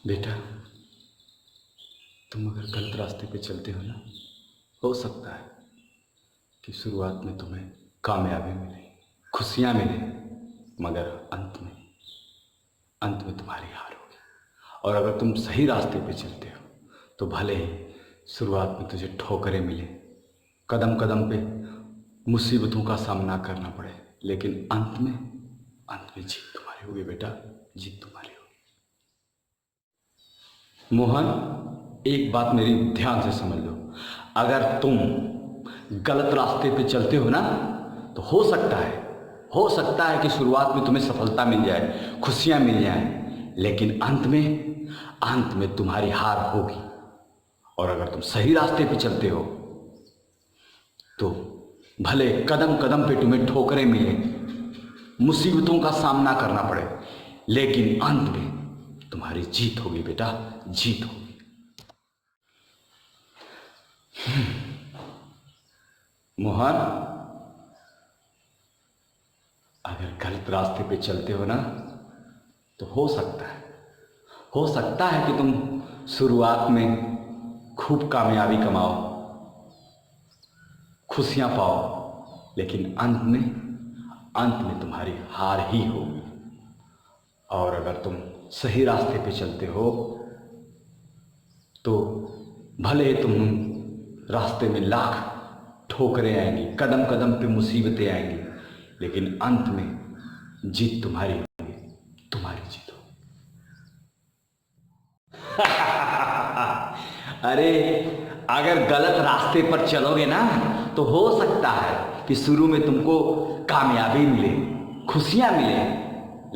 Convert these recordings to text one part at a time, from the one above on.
बेटा, तुम अगर गलत रास्ते पे चलते हो ना, हो सकता है कि शुरुआत में तुम्हें कामयाबी मिले, खुशियाँ मिले, मगर अंत में तुम्हारी हार होगी। और अगर तुम सही रास्ते पे चलते हो तो भले ही शुरुआत में तुझे ठोकरें मिले, कदम कदम पे मुसीबतों का सामना करना पड़े, लेकिन अंत में जीत तुम्हारी होगी बेटा, जीत तुम्हारी होगी। मोहन, एक बात मेरी ध्यान से समझ लो। अगर तुम गलत रास्ते पे चलते हो ना, तो हो सकता है कि शुरुआत में तुम्हें सफलता मिल जाए, खुशियां मिल जाएं, लेकिन अंत में तुम्हारी हार होगी। और अगर तुम सही रास्ते पे चलते हो तो भले कदम कदम पे तुम्हें ठोकरें मिले, मुसीबतों का सामना करना पड़े, लेकिन अंत में तुम्हारी जीत होगी बेटा, जीत होगी। मोहन, अगर गलत रास्ते पे चलते हो ना, तो हो सकता है कि तुम शुरुआत में खूब कामयाबी कमाओ, खुशियां पाओ, लेकिन अंत में तुम्हारी हार ही होगी। और अगर तुम सही रास्ते पे चलते हो तो भले ही तुम रास्ते में लाख ठोकरें आएंगी, कदम कदम पे मुसीबतें आएंगी, लेकिन अंत में जीत तुम्हारी होगी, तुम्हारी जीत होगी। अरे, अगर गलत रास्ते पर चलोगे ना, तो हो सकता है कि शुरू में तुमको कामयाबी मिले, खुशियां मिले,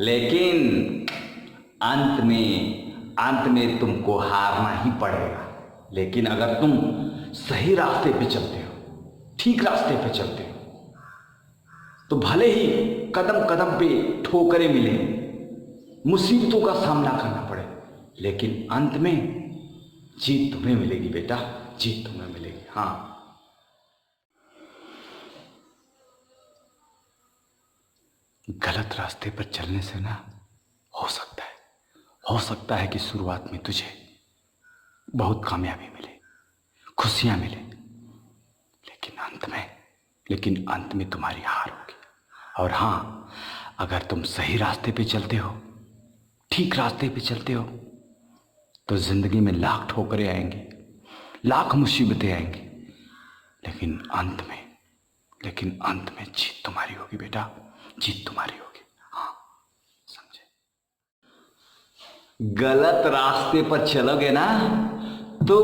लेकिन अंत में तुमको हारना ही पड़ेगा। लेकिन अगर तुम सही रास्ते पे चलते हो, ठीक रास्ते पे चलते हो, तो भले ही कदम कदम पे ठोकरें मिले, मुसीबतों का सामना करना पड़े, लेकिन अंत में जीत तुम्हें मिलेगी बेटा, जीत तुम्हें मिलेगी। हाँ, गलत रास्ते पर चलने से ना, हो सकता है कि शुरुआत में तुझे बहुत कामयाबी मिले, खुशियां मिले, लेकिन अंत में तुम्हारी हार होगी। और हाँ, अगर तुम सही रास्ते पे चलते हो, ठीक रास्ते पे चलते हो, तो जिंदगी में लाख ठोकरें आएंगी, लाख मुसीबतें आएंगी, लेकिन अंत में जीत तुम्हारी होगी बेटा, जीत तुम्हारी होगी। हाँ, समझे? गलत रास्ते पर चलोगे ना, तो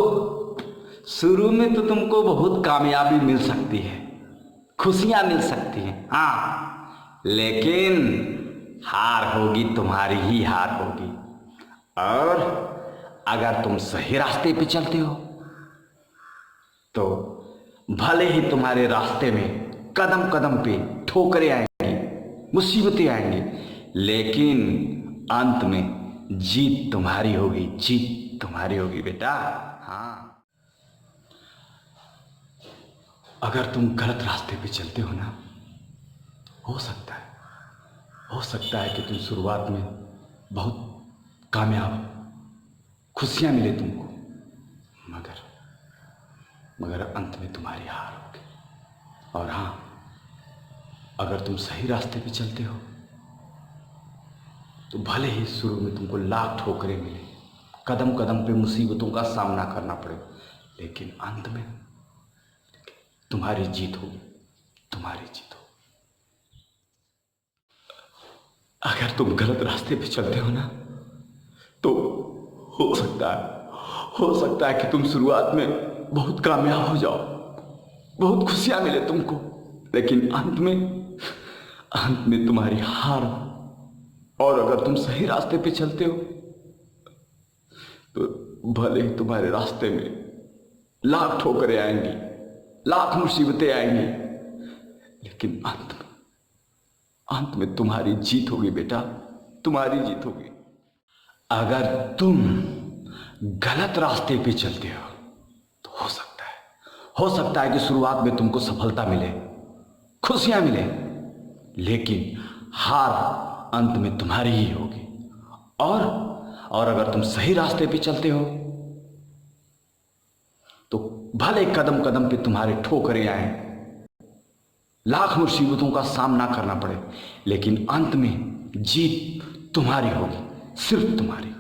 शुरू में तो तुमको बहुत कामयाबी मिल सकती है, खुशियां मिल सकती हैं, हाँ, लेकिन हार होगी, तुम्हारी ही हार होगी। और अगर तुम सही रास्ते पे चलते हो तो भले ही तुम्हारे रास्ते में कदम कदम पे ठोकरें आएंगी, मुसीबतें आएंगी, लेकिन अंत में जीत तुम्हारी होगी, जीत तुम्हारी होगी बेटा। हाँ, अगर तुम गलत रास्ते पे चलते हो ना, हो सकता है कि तुम शुरुआत में बहुत कामयाब, खुशियां मिले तुमको, मगर अंत में तुम्हारी हार होगी। और हाँ, अगर तुम सही रास्ते पे चलते हो तो भले ही शुरू में तुमको लाख ठोकरें मिले, कदम कदम पे मुसीबतों का सामना करना पड़े, लेकिन अंत में तुम्हारी जीत होगी, तुम्हारी जीत होगी। अगर तुम गलत रास्ते पे चलते हो ना, तो हो सकता है कि तुम शुरुआत में बहुत कामयाब हो जाओ, बहुत खुशियां मिले तुमको, लेकिन अंत में तुम्हारी हार हो। और अगर तुम सही रास्ते पे चलते हो तो भले ही तुम्हारे रास्ते में लाख ठोकरें आएंगी, लाख मुसीबतें आएंगी, लेकिन अंत में तुम्हारी जीत होगी बेटा, तुम्हारी जीत होगी। अगर तुम गलत रास्ते पे चलते हो तो हो सकता है कि शुरुआत में तुमको सफलता मिले, खुशियां मिले, लेकिन हार अंत में तुम्हारी ही होगी। और और अगर तुम सही रास्ते पे चलते हो तो भले कदम कदम पे तुम्हारे ठोकरें आए, लाख मुसीबतों का सामना करना पड़े, लेकिन अंत में जीत तुम्हारी होगी, सिर्फ तुम्हारी।